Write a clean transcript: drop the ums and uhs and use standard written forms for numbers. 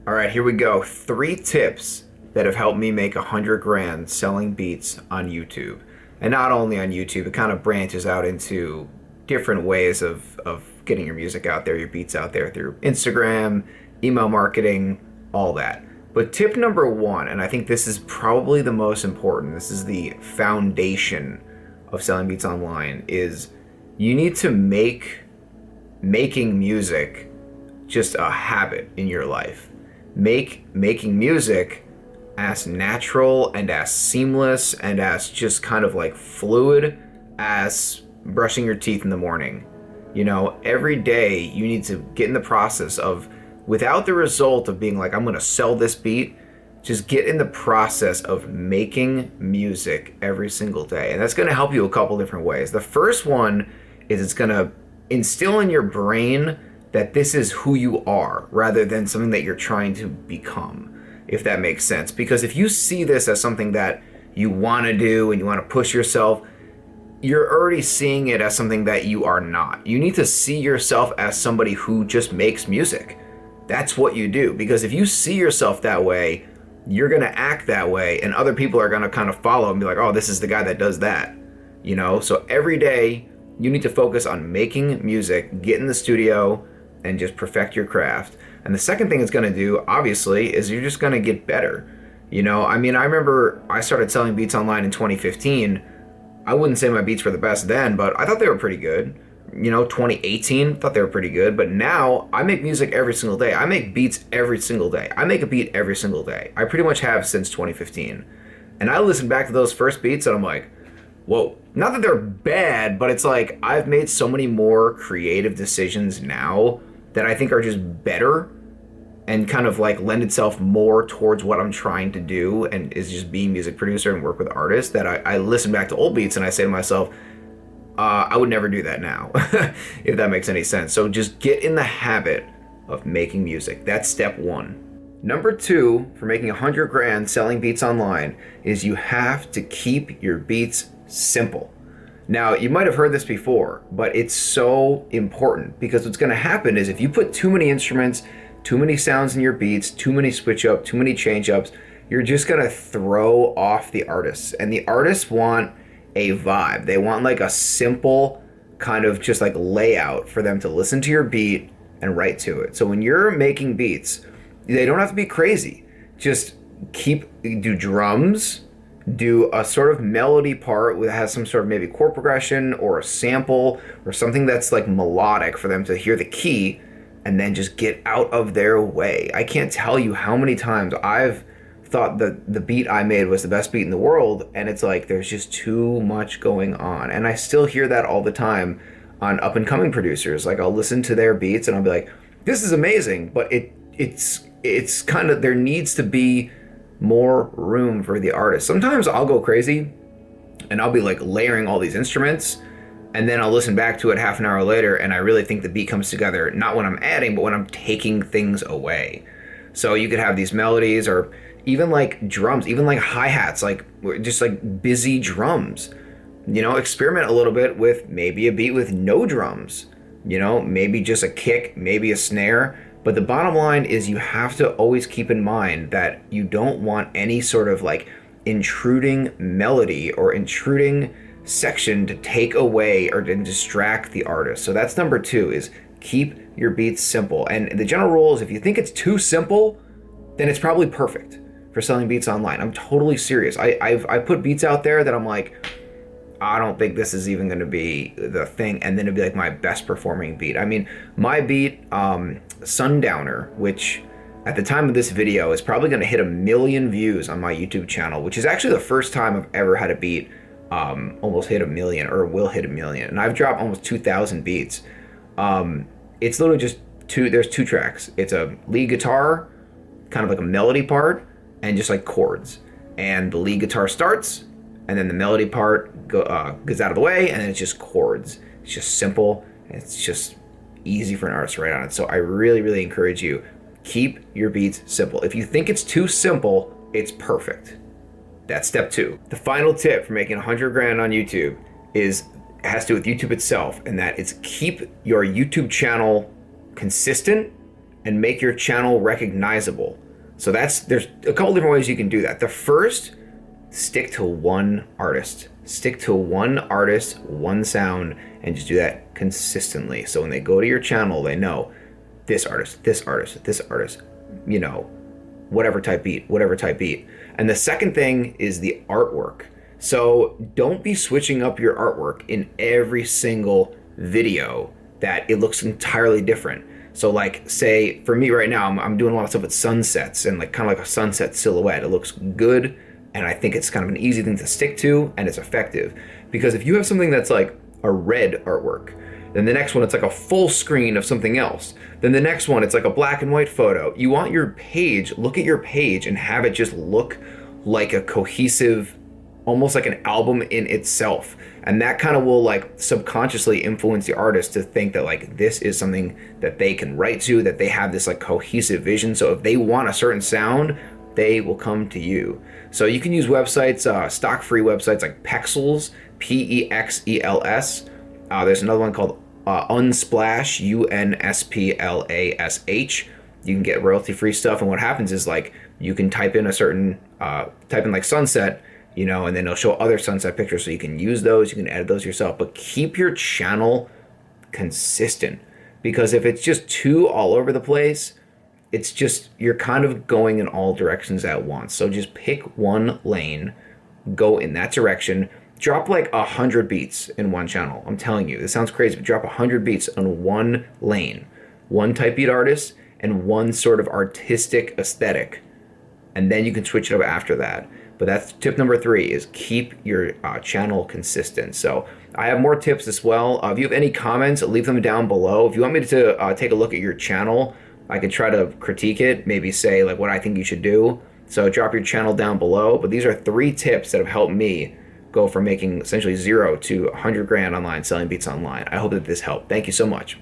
All right, here we go. 3 tips that have helped me make 100 grand selling beats on YouTube. And not only on YouTube, it kind of branches out into different ways of getting your music out there, your beats out there through Instagram, email marketing, all that. But tip number 1, and I think this is probably the most important, this is the foundation of selling beats online, is you need to make making music just a habit in your life. Making music as natural and as seamless and as just kind of like fluid as brushing your teeth in the morning. You know, every day you need to get in the process of, without the result of being like, I'm gonna sell this beat, just get in the process of making music every single day. And that's gonna help you a couple different ways. The first one is it's gonna instill in your brain that this is who you are rather than something that you're trying to become, if that makes sense. Because if you see this as something that you want to do and you want to push yourself, you're already seeing it as something that you are not. You need to see yourself as somebody who just makes music. That's what you do. Because if you see yourself that way, you're going to act that way, and other people are going to kind of follow and be like, oh, this is the guy that does that. You know, so every day you need to focus on making music, get in the studio, and just perfect your craft. And the second thing it's gonna do, obviously, is you're just gonna get better. You know, I mean, I remember I started selling beats online in 2015. I wouldn't say my beats were the best then, but I thought they were pretty good. You know, 2018, thought they were pretty good. But now I make music every single day. I make beats every single day. I make a beat every single day. I pretty much have since 2015. And I listen back to those first beats and I'm like, whoa. Not that they're bad, but it's like I've made so many more creative decisions now that I think are just better and kind of like lend itself more towards what I'm trying to do, and is just being a music producer and work with artists, that I listen back to old beats and I say to myself, I would never do that now, if that makes any sense. So just get in the habit of making music. That's step 1. Number 2 for making 100 grand selling beats online is you have to keep your beats simple. Now, you might have heard this before, but it's so important, because what's going to happen is if you put too many instruments, too many sounds in your beats, too many switch up, too many change ups, you're just going to throw off the artists. And the artists want a vibe. They want like a simple kind of just like layout for them to listen to your beat and write to it. So when you're making beats, they don't have to be crazy. Just do drums, do a sort of melody part that has some sort of maybe chord progression or a sample or something that's like melodic for them to hear the key, and then just get out of their way. I can't tell you how many times I've thought that the beat I made was the best beat in the world, and it's like there's just too much going on. And I still hear that all the time on up and coming producers. Like I'll listen to their beats and I'll be like, this is amazing, but it's kind of, there needs to be more room for the artist. Sometimes I'll go crazy and I'll be like layering all these instruments, and then I'll listen back to it half an hour later and I really think the beat comes together, not when I'm adding, but when I'm taking things away. So you could have these melodies, or even like drums, even like hi-hats, like just like busy drums. You know, experiment a little bit with maybe a beat with no drums, you know, maybe just a kick, maybe a snare. But the bottom line is you have to always keep in mind that you don't want any sort of like intruding melody or intruding section to take away or to distract the artist. So that's number 2, is keep your beats simple. And the general rule is if you think it's too simple, then it's probably perfect for selling beats online. I'm totally serious. I put beats out there that I'm like, I don't think this is even going to be the thing, and then it'd be like my best performing beat. I mean, my beat, Sundowner, which at the time of this video is probably going to hit 1 million views on my YouTube channel, which is actually the first time I've ever had a beat almost hit 1 million, or will hit 1 million. And I've dropped almost 2,000 beats. It's literally just there's 2 tracks. It's a lead guitar, kind of like a melody part, and just like chords. And the lead guitar starts, and then the melody part goes out of the way, and then it's just chords. It's just simple, and it's just easy for an artist to write on it. So I really, really encourage you, keep your beats simple. If you think it's too simple, it's perfect. That's step 2. The final tip for making 100 grand on YouTube has to do with YouTube itself, and that is keep your YouTube channel consistent and make your channel recognizable. So there's a couple different ways you can do that. The first, stick to one artist. Stick to one artist, one sound, and just do that consistently. So when they go to your channel, they know this artist, this artist, this artist, you know, whatever type beat, whatever type beat. And the second thing is the artwork. So don't be switching up your artwork in every single video that it looks entirely different. So like, say for me right now, I'm doing a lot of stuff with sunsets and like kind of like a sunset silhouette. It looks good, and I think it's kind of an easy thing to stick to, and it's effective. Because if you have something that's like a red artwork, then the next one it's like a full screen of something else. Then the next one it's like a black and white photo. You want your page, look at your page and have it just look like a cohesive, almost like an album in itself. And that kind of will like subconsciously influence the artist to think that like this is something that they can write to, that they have this like cohesive vision. So if they want a certain sound, they will come to you. So you can use websites, stock free websites like Pexels, Pexels. There's another one called Unsplash, Unsplash. You can get royalty free stuff. And what happens is like you can type in a certain, type in like sunset, you know, and then it'll show other sunset pictures. So you can use those, you can edit those yourself, but keep your channel consistent, because if it's just too all over the place, it's just, you're kind of going in all directions at once. So just pick one lane, go in that direction, drop like 100 beats in one channel. I'm telling you, this sounds crazy, but drop 100 beats on one lane, one type beat artist, and one sort of artistic aesthetic. And then you can switch it up after that. But that's tip number 3, is keep your channel consistent. So I have more tips as well. If you have any comments, leave them down below. If you want me to take a look at your channel, I could try to critique it, maybe say like what I think you should do. So drop your channel down below. But these are 3 tips that have helped me go from making essentially 0 to 100 grand online selling beats online. I hope that this helped. Thank you so much.